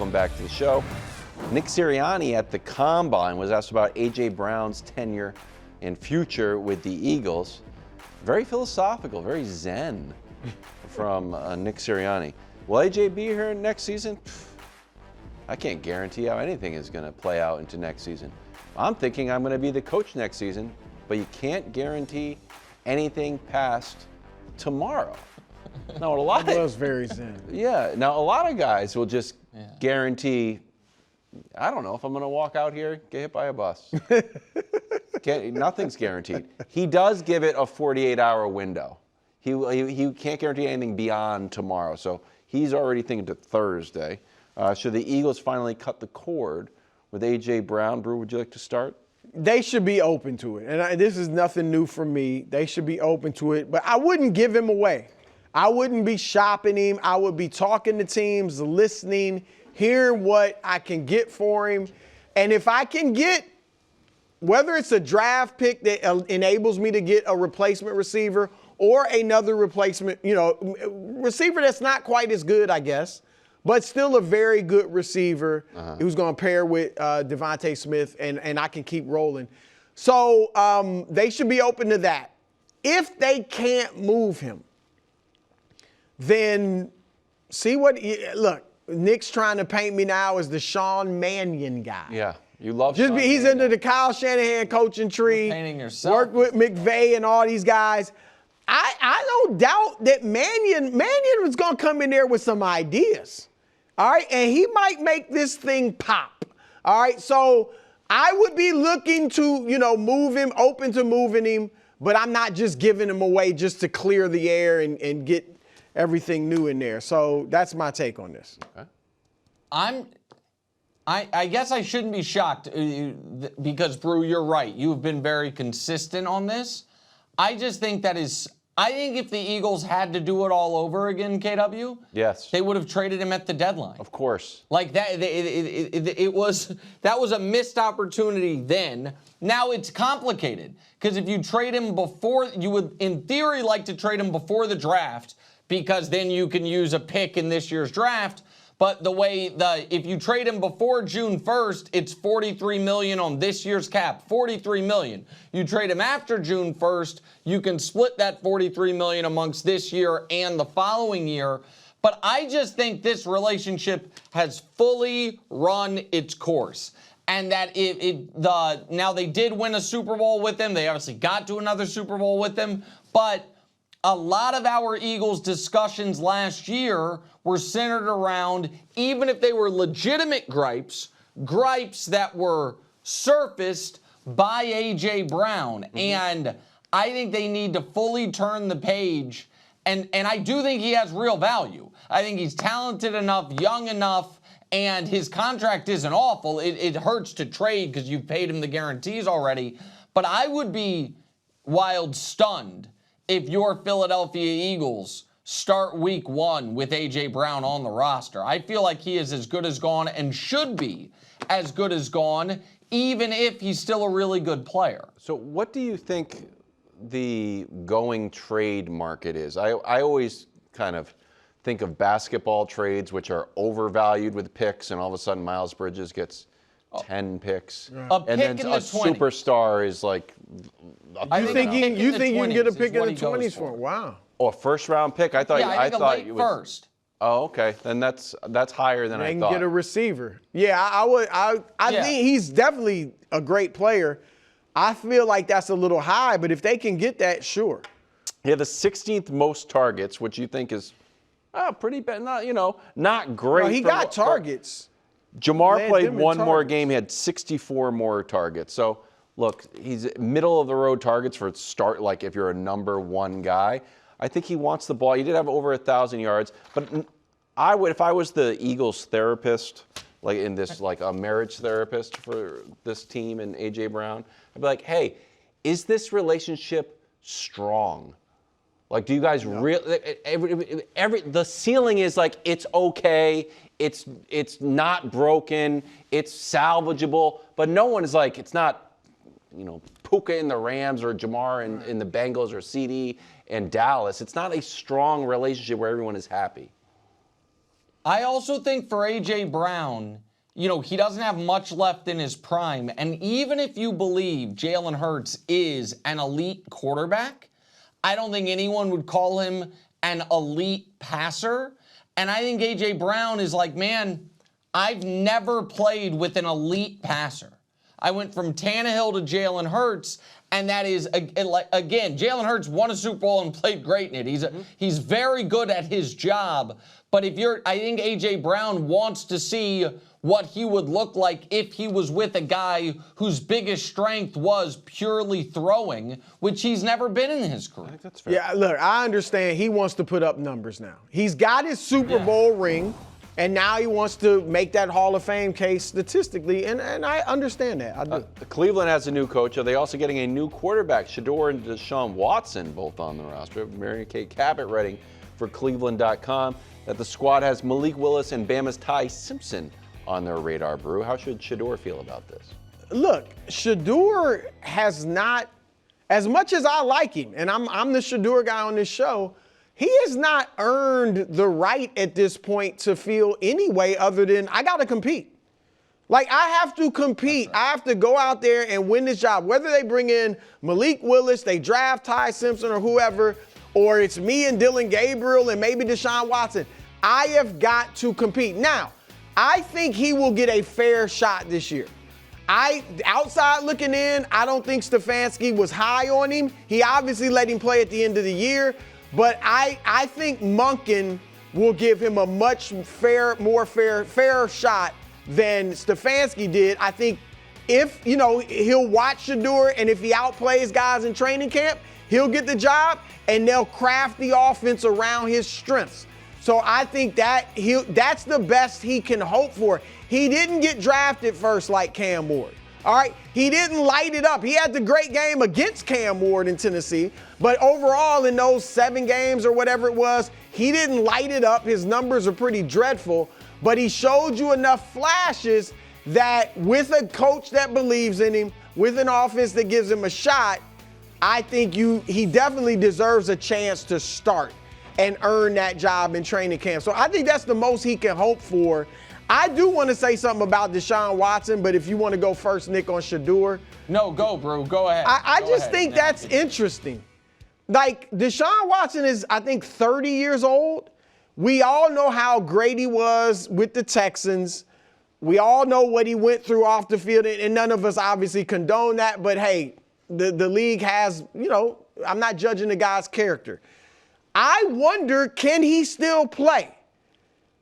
welcome back to the show. Nick Sirianni at the Combine was asked about A.J. Brown's tenure and future with the Eagles. Very philosophical, very zen from Nick Sirianni. Will A.J. be here next season? I can't guarantee how anything is going to play out into next season. I'm thinking I'm going to be the coach next season, but you can't guarantee anything past tomorrow. Now, a lot that was very zen. Yeah. Now, a lot of guys will just guarantee, I don't know if I'm going to walk out here, get hit by a bus. Nothing's guaranteed. He does give it a 48-hour window. He can't guarantee anything beyond tomorrow. So he's already thinking to Thursday. Should the Eagles finally cut the cord with A.J. Brown? Brew, would you like to start? They should be open to it. And this is nothing new for me. They should be open to it. But I wouldn't give him away. I wouldn't be shopping him. I would be talking to teams, listening, hearing what I can get for him. And if I can get, whether it's a draft pick that enables me to get a replacement receiver or another replacement, receiver that's not quite as good, I guess, but still a very good receiver who's going to pair with Devontae Smith, and I can keep rolling. So they should be open to that. If they can't move him, then look, Nick's trying to paint me now as the Sean Mannion guy. Yeah, you love He's into the Kyle Shanahan coaching tree. You're painting yourself. Worked with McVay and all these guys. I don't doubt that Mannion was going to come in there with some ideas. All right, and he might make this thing pop. All right, so I would be looking to, move him, open to moving him, but I'm not just giving him away just to clear the air and get everything new in there. So that's my take on this. Okay. I guess I shouldn't be shocked because, Brew, you're right. You've been very consistent on this. I just think I think if the Eagles had to do it all over again, KW, yes, they would have traded him at the deadline. Of course. Like that, that was a missed opportunity then. Now it's complicated because if you trade him before, you would, in theory, like to trade him before the draft because then you can use a pick in this year's draft. But if you trade him before June 1st, it's $43 million on this year's cap, $43 million. You trade him after June 1st, you can split that $43 million amongst this year and the following year. But I just think this relationship has fully run its course. And that now they did win a Super Bowl with him. They obviously got to another Super Bowl with him. But a lot of our Eagles discussions last year were centered around, even if they were legitimate gripes that were surfaced by A.J. Brown. And I think they need to fully turn the page. And I do think he has real value. I think he's talented enough, young enough, and his contract isn't awful. It hurts to trade because you've paid him the guarantees already. But I would be wild stunned if your Philadelphia Eagles start week 1 with A.J. Brown on the roster. I feel like he is as good as gone and should be as good as gone, even if he's still a really good player. So what do you think the going trade market is? I always kind of think of basketball trades, which are overvalued with picks, and all of a sudden Miles Bridges gets 10 picks. A and pick then in a the 20s. superstar is like... You think you can get a pick in the 20s for him? Wow. Oh, a first-round pick? I thought I think a late it was first. Oh, okay. Then that's higher than I They thought. can get a receiver. Yeah, I think he's definitely a great player. I feel like that's a little high, but if they can get that, sure. He had the 16th most targets, which you think is pretty bad. Not great. Well, he got targets. Jamar played one more game. He had 64 more targets. So, look, he's middle of the road targets for start. Like if you're a number one guy, I think he wants the ball. He did have over 1,000 yards, but I would, if I was the Eagles therapist, like in this, like a marriage therapist for this team and A.J. Brown, I'd be like, hey, is this relationship strong? Like, do you guys really? The ceiling is like it's okay. It's not broken. It's salvageable. But no one is like, it's not, Puka in the Rams or Jamar in the Bengals or CD in Dallas. It's not a strong relationship where everyone is happy. I also think for A.J. Brown, you know, he doesn't have much left in his prime. And even if you believe Jalen Hurts is an elite quarterback, I don't think anyone would call him an elite passer. And I think A.J. Brown is like, man, I've never played with an elite passer. I went from Tannehill to Jalen Hurts, and that is, again, Jalen Hurts won a Super Bowl and played great in it. He's very good at his job. But I think A.J. Brown wants to see what he would look like if he was with a guy whose biggest strength was purely throwing, which he's never been in his career. I think that's fair. Yeah, look, I understand he wants to put up numbers now. He's got his Super Bowl ring, and now he wants to make that Hall of Fame case statistically, and I understand that. I do. Cleveland has a new coach. Are they also getting a new quarterback? Shedeur and Deshaun Watson both on the roster. Mary Kay Cabot writing for Cleveland.com that the squad has Malik, Willis, and Bama's Ty Simpson on their radar, Brew. How should Shedeur feel about this? Look, Shedeur has not, as much as I like him, and I'm the Shedeur guy on this show, he has not earned the right at this point to feel any way other than I got to compete. Like, I have to compete. Right. I have to go out there and win this job. Whether they bring in Malik Willis, they draft Ty Simpson or whoever, or it's me and Dylan Gabriel and maybe Deshaun Watson, I have got to compete. Now, I think he will get a fair shot this year. Outside looking in, I don't think Stefanski was high on him. He obviously let him play at the end of the year. But I think Monken will give him a much more fair shot than Stefanski did. I think if, you know, he'll watch Shedeur, and if he outplays guys in training camp, he'll get the job, and they'll craft the offense around his strengths. So I think that's the best he can hope for. He didn't get drafted first like Cam Ward. All right, he didn't light it up. He had the great game against Cam Ward in Tennessee, but overall in those 7 games or whatever it was, he didn't light it up. His numbers are pretty dreadful, but he showed you enough flashes that with a coach that believes in him, with an offense that gives him a shot, I think he definitely deserves a chance to start and earn that job in training camp. So I think that's the most he can hope for. I do want to say something about Deshaun Watson, but if you want to go first, Nick, on Shedeur. No, go, bro. Go ahead. I just think that's interesting. Like, Deshaun Watson is, I think, 30 years old. We all know how great he was with the Texans. We all know what he went through off the field, and none of us obviously condone that. But, hey, the league has, you know, I'm not judging the guy's character. I wonder, can he still play?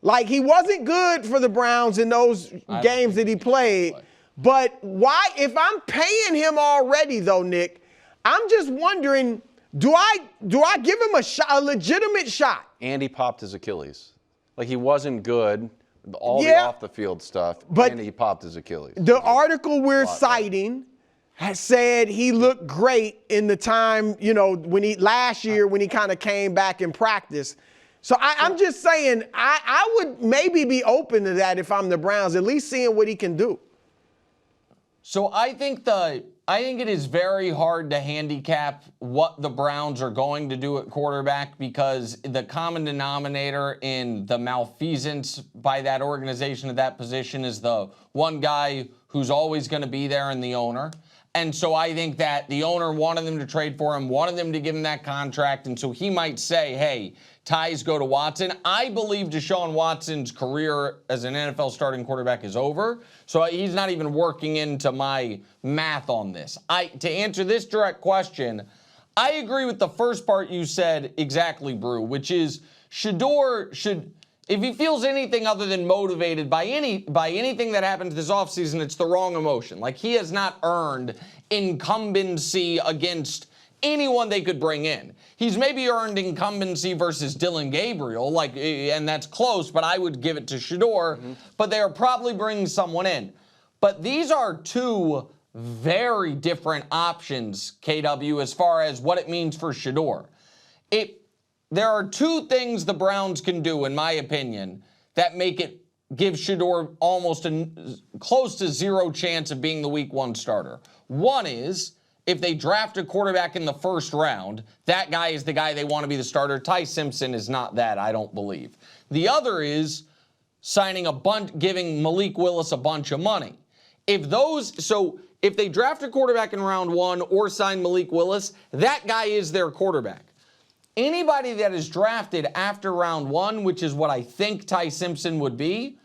Like, he wasn't good for the Browns in those games that he played. But why, if I'm paying him already, though, Nick, I'm just wondering, do I give him a legitimate shot? And he popped his Achilles. Like, he wasn't good, all the off-the-field stuff, but and he popped his Achilles. The article we're citing has said he looked great in the time, you know, last year when he kind of came back in practice. So I'm just saying, I would maybe be open to that if I'm the Browns, at least seeing what he can do. So I think it is very hard to handicap what the Browns are going to do at quarterback, because the common denominator in the malfeasance by that organization at that position is the one guy who's always going to be there and the owner. And so I think that the owner wanted them to trade for him, wanted them to give him that contract, and so he might say, hey, ties go to Watson. I believe Deshaun Watson's career as an NFL starting quarterback is over, so he's not even working into my math on this. To answer this direct question, I agree with the first part you said exactly, Brew, which is Shedeur should, if he feels anything other than motivated by anything that happened this offseason, it's the wrong emotion. Like, he has not earned incumbency against anyone they could bring in. He's maybe earned incumbency versus Dylan Gabriel, and that's close, but I would give it to Shedeur. But they are probably bringing someone in. But these are two very different options, KW, as far as what it means for Shedeur. There are two things the Browns can do, in my opinion, that give Shedeur almost close to zero chance of being the week 1 starter. One is, if they draft a quarterback in the first round, that guy is the guy they want to be the starter. Ty Simpson is not that, I don't believe. The other is, giving Malik Willis a bunch of money. If they draft a quarterback in round 1 or sign Malik Willis, that guy is their quarterback. Anybody that is drafted after round 1, which is what I think Ty Simpson would be,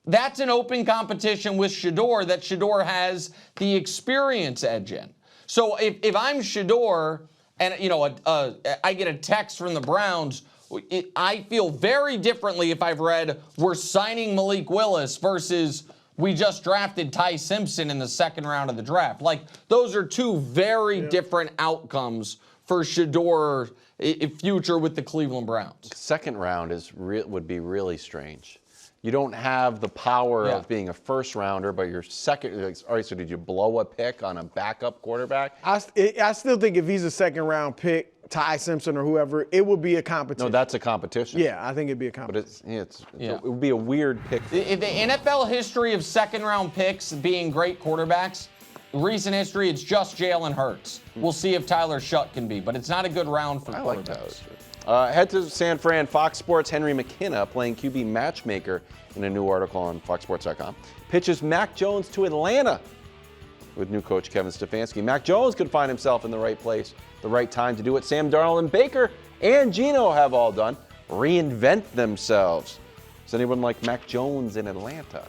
that's an open competition with Shedeur that Shedeur has the experience edge in. So if I'm Shedeur and I get a text from the Browns, I feel very differently if I've read we're signing Malik Willis versus we just drafted Ty Simpson in the 2nd round of the draft. Like, those are two very different outcomes for Shedeur future with the Cleveland Browns. 2nd round would be really strange. You don't have the power of being a 1st rounder, but your 2nd. All right, so did you blow a pick on a backup quarterback? I still think if he's a 2nd round pick, Ty Simpson or whoever, it would be a competition. No, that's a competition. Yeah, I think it'd be a competition. But it would be a weird pick. The NFL history of 2nd round picks being great quarterbacks, recent history, it's just Jalen Hurts. We'll see if Tyler Shutt can be, but it's not a good round for quarterbacks. Head to San Fran. Fox Sports' Henry McKenna, playing QB matchmaker in a new article on foxsports.com, pitches Mac Jones to Atlanta with new coach Kevin Stefanski. Mac Jones could find himself in the right place, the right time to do what Sam Darnold and Baker and Geno have all done, reinvent themselves. Does anyone like Mac Jones in Atlanta?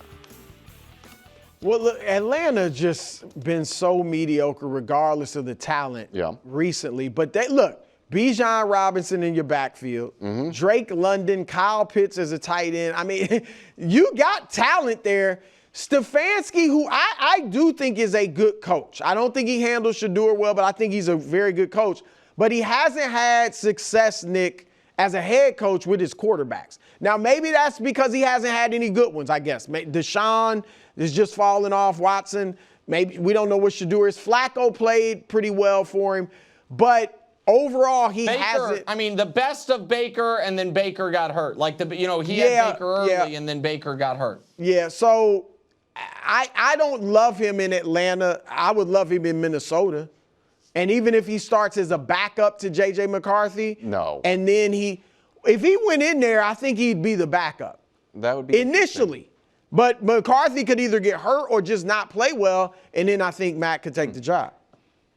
Well, look, Atlanta just been so mediocre regardless of the talent recently. But Bijan Robinson in your backfield, Drake London, Kyle Pitts as a tight end. I mean, you got talent there. Stefanski, who I do think is a good coach. I don't think he handles Shedeur well, but I think he's a very good coach. But he hasn't had success, Nick, as a head coach with his quarterbacks. Now, maybe that's because he hasn't had any good ones, I guess. Deshaun is just falling off. Watson, maybe we don't know what Shedeur is. Flacco played pretty well for him. But overall, he hasn't. I mean, the best of Baker, and then Baker got hurt. Like, he had Baker early, and then Baker got hurt. Yeah, so I don't love him in Atlanta. I would love him in Minnesota. And even if he starts as a backup to J.J. McCarthy. No. And then if he went in there, I think he'd be the backup. That would be initially. But McCarthy could either get hurt or just not play well, and then I think Matt could take the job.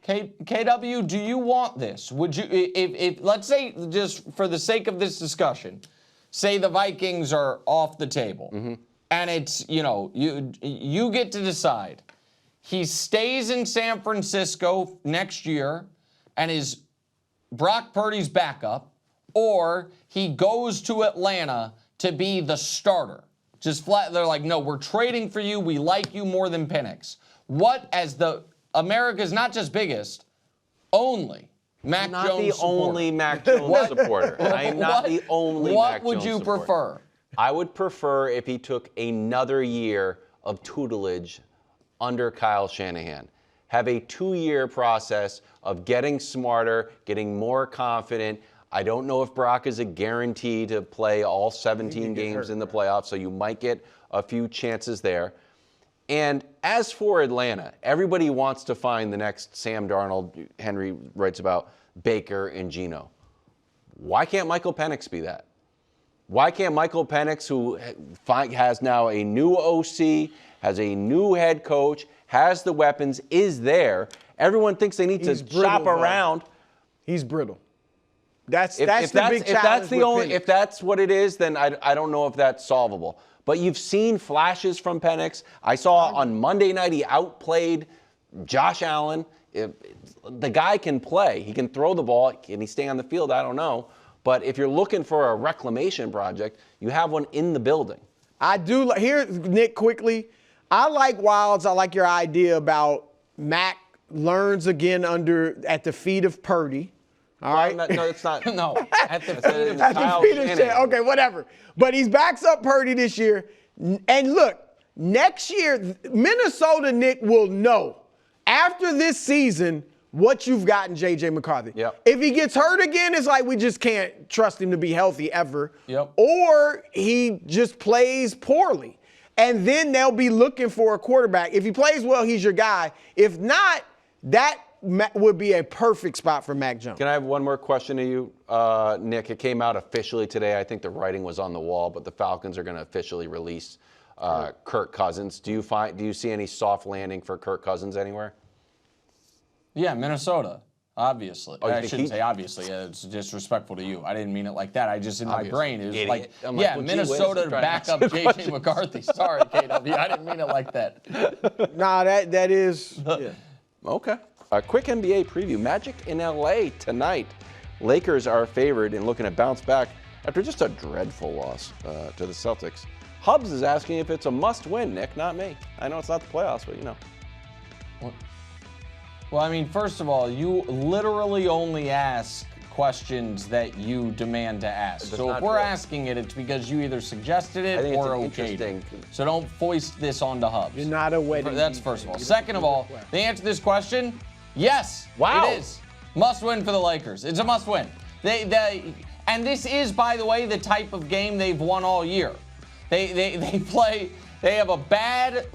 KW, do you want this? Would you, if let's say, just for the sake of this discussion, say the Vikings are off the table, and it's, you get to decide. He stays in San Francisco next year and is Brock Purdy's backup, or he goes to Atlanta to be the starter. Just flat, they're like, no, we're trading for you. We like you more than Penix. What, as the America's not just biggest, only Mac Jones supporter. Not the only Mac Jones supporter. I am not the only Mac Jones supporter. What would you prefer? I would prefer if he took another year of tutelage under Kyle Shanahan. Have a 2-year process of getting smarter, getting more confident. I don't know if Brock is a guarantee to play all 17 games in the playoffs, so you might get a few chances there. And as for Atlanta, everybody wants to find the next Sam Darnold. Henry writes about Baker and Geno. Why can't Michael Penix be that? Why can't Michael Penix, who has now a new OC, has a new head coach, has the weapons, is there? Everyone thinks they need to shop around. He's brittle. That's the big challenge. If that's what it is, then I don't know if that's solvable. But you've seen flashes from Penix. I saw on Monday night he outplayed Josh Allen. The guy can play. He can throw the ball. Can he stay on the field? I don't know. But if you're looking for a reclamation project, you have one in the building. I do. Here, Nick, quickly, I like Wilds. I like your idea about Mac learns again at the feet of Purdy. All right. No, it's not. No, at the feet of Kyle Shanahan. Okay, whatever. But he backs up Purdy this year. And look, next year, Minnesota, Nick, will know after this season what you've gotten J.J. McCarthy. Yep. If he gets hurt again, it's like we just can't trust him to be healthy ever. Yep. Or he just plays poorly. And then they'll be looking for a quarterback. If he plays well, he's your guy. If not, that would be a perfect spot for Mac Jones. Can I have one more question to you, Nick? It came out officially today. I think the writing was on the wall, but the Falcons are going to officially release Kirk Cousins. Do you see any soft landing for Kirk Cousins anywhere? Yeah, Minnesota, obviously. Oh, I shouldn't say obviously. It's disrespectful to you. I didn't mean it like that. I just, in my brain, it was Idiot. like, I'm like, yeah, well, Minnesota to back up J.J. McCarthy. Sorry, KW. I didn't mean it like that. Nah, that is. Yeah. Okay. A quick NBA preview. Magic in LA tonight. Lakers are favored and looking to bounce back after just a dreadful loss to the Celtics. Hubs is asking if it's a must-win, Nick, not me. I know it's not the playoffs, but you know. Well, I mean, first of all, you literally only ask questions that you demand to ask. So if we're asking it, it's because you either suggested it or okayed it. So don't foist this onto Hubs. You're not a wedding. That's first of all. Second of all, the answer to this question, yes, wow. It is. Must win for the Lakers. It's a must win. And this is, by the way, the type of game they've won all year. They have a bad,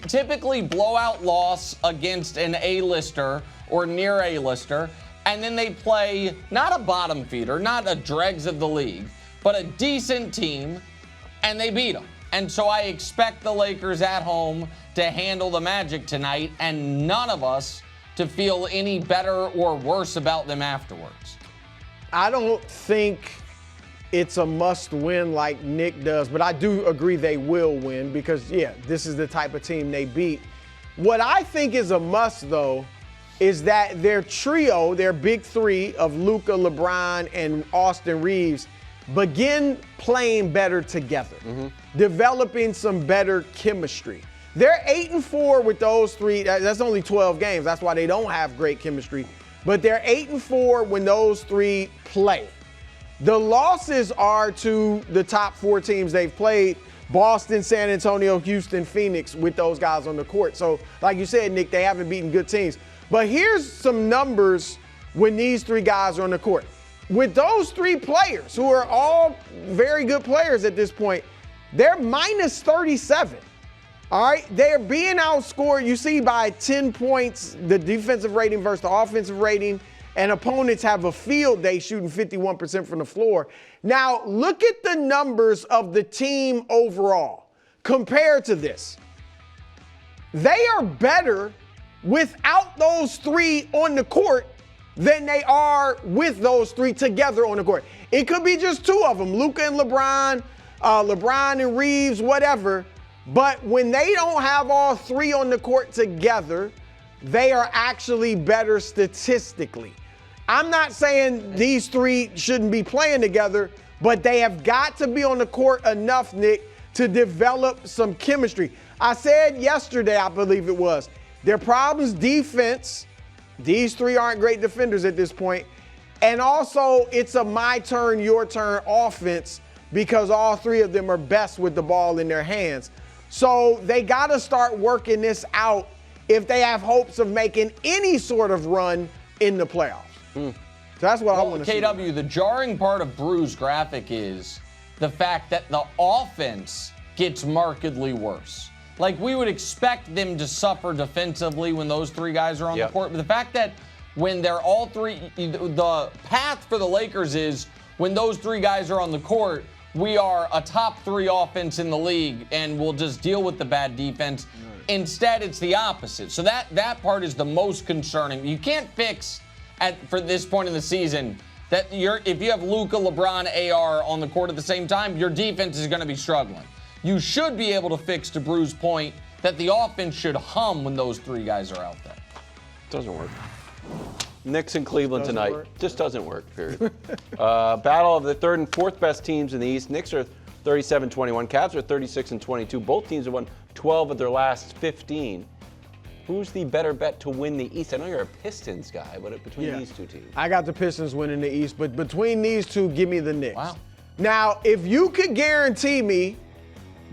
typically blowout loss against an A-lister or near A-lister, and then they play not a bottom feeder, not a dregs of the league, but a decent team, and they beat them. And so I expect the Lakers at home to handle the Magic tonight, and none of us to feel any better or worse about them afterwards. I don't think it's a must-win like Nick does, but I do agree they will win because, yeah, this is the type of team they beat. What I think is a must, though, is that their trio, their big three of Luka, LeBron, and Austin Reeves, begin playing better together, developing some better chemistry. They're 8-4 with those three. That's only 12 games. That's why they don't have great chemistry. But they're 8-4 when those three play. The losses are to the top four teams they've played: Boston, San Antonio, Houston, Phoenix, with those guys on the court. So, like you said, Nick, they haven't beaten good teams. But here's some numbers when these three guys are on the court. With those three players, who are all very good players at this point, they're minus 37. All right, they're being outscored, you see, by 10 points, the defensive rating versus the offensive rating, and opponents have a field day shooting 51% from the floor. Now, look at the numbers of the team overall compared to this. They are better without those three on the court than they are with those three together on the court. It could be just two of them, Luka and LeBron, LeBron and Reeves, whatever. But when they don't have all three on the court together, they are actually better statistically. I'm not saying these three shouldn't be playing together, but they have got to be on the court enough, Nick, to develop some chemistry. I said yesterday, I believe it was, their problem's defense. These three aren't great defenders at this point. And also, it's a my turn, your turn offense because all three of them are best with the ball in their hands. So they got to start working this out if they have hopes of making any sort of run in the playoffs. So that's what I want to see. KW, the jarring part of Brew's graphic is the fact that the offense gets markedly worse. Like, we would expect them to suffer defensively when those three guys are on the court. But the fact that when they're all three, the path for the Lakers is when those three guys are on the court, we are a top three offense in the league and we'll just deal with the bad defense. Instead, it's the opposite. So that part is the most concerning. You can't fix for this point in the season that if you have Luka, LeBron, AR on the court at the same time, your defense is going to be struggling. You should be able to fix, to Brew's point, that the offense should hum when those three guys are out there. Doesn't work. Knicks in Cleveland tonight. Just doesn't work, period. Battle of the third and fourth best teams in the East. Knicks are 37-21. Cavs are 36-22. Both teams have won 12 of their last 15. Who's the better bet to win the East? I know you're a Pistons guy, but between these two teams. I got the Pistons winning the East, but between these two, give me the Knicks. Wow. Now, if you could guarantee me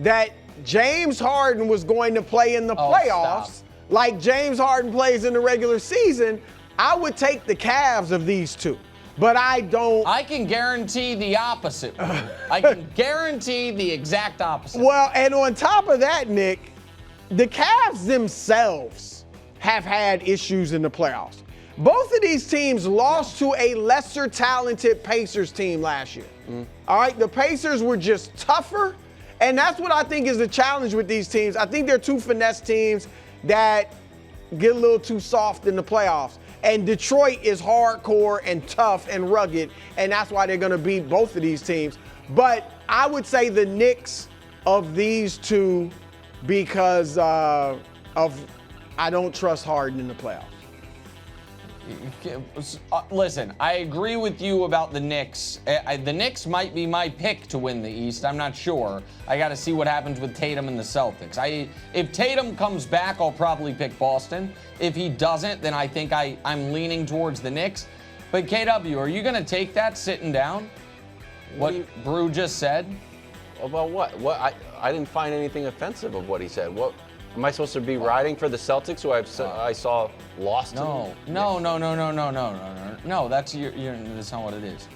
that James Harden was going to play in the playoffs like James Harden plays in the regular season, I would take the Cavs of these two. But I don't. I can guarantee the opposite. I can guarantee the exact opposite. Well, and on top of that, Nick, the Cavs themselves have had issues in the playoffs. Both of these teams lost to a lesser talented Pacers team last year. All right, the Pacers were just tougher, and that's what I think is the challenge with these teams. I think they're two finesse teams that get a little too soft in the playoffs. And Detroit is hardcore and tough and rugged, and that's why they're going to beat both of these teams. But I would say the Knicks of these two because I don't trust Harden in the playoffs. Listen, I agree with you about the Knicks. The Knicks might be my pick to win the East. I'm not sure. I got to see what happens with Tatum and the Celtics. If Tatum comes back, I'll probably pick Boston. If he doesn't, then I think I'm leaning towards the Knicks. But KW, are you going to take that sitting down? What Brew just said? About what? I didn't find anything offensive of what he said. What? Am I supposed to be riding for the Celtics, who I saw lost? No, that's that's not what it is.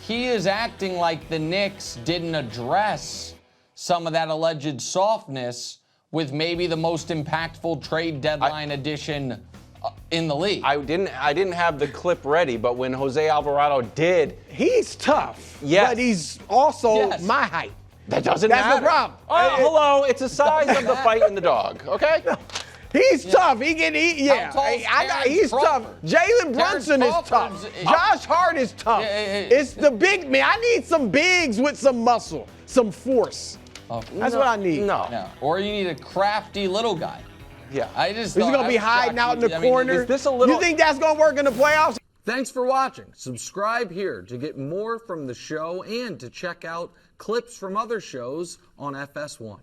He is acting like the Knicks didn't address some of that alleged softness with maybe the most impactful trade deadline addition in the league. I didn't have the clip ready, but when Jose Alvarado did, he's tough. Yes. But he's also my height. That doesn't matter. That's the problem. Oh, hello. It's the size of the fight in the dog, okay? He's tough. He can eat. Yeah. He's tough. Jalen Brunson is tough. Josh Hart is tough. It's the big man. I need some bigs with some muscle, some force. That's what I need. No. Or you need a crafty little guy. Yeah. He's going to be hiding out in the corner. Is this a little... You think that's going to work in the playoffs? Thanks for watching. Subscribe here to get more from the show and to check out clips from other shows on FS1.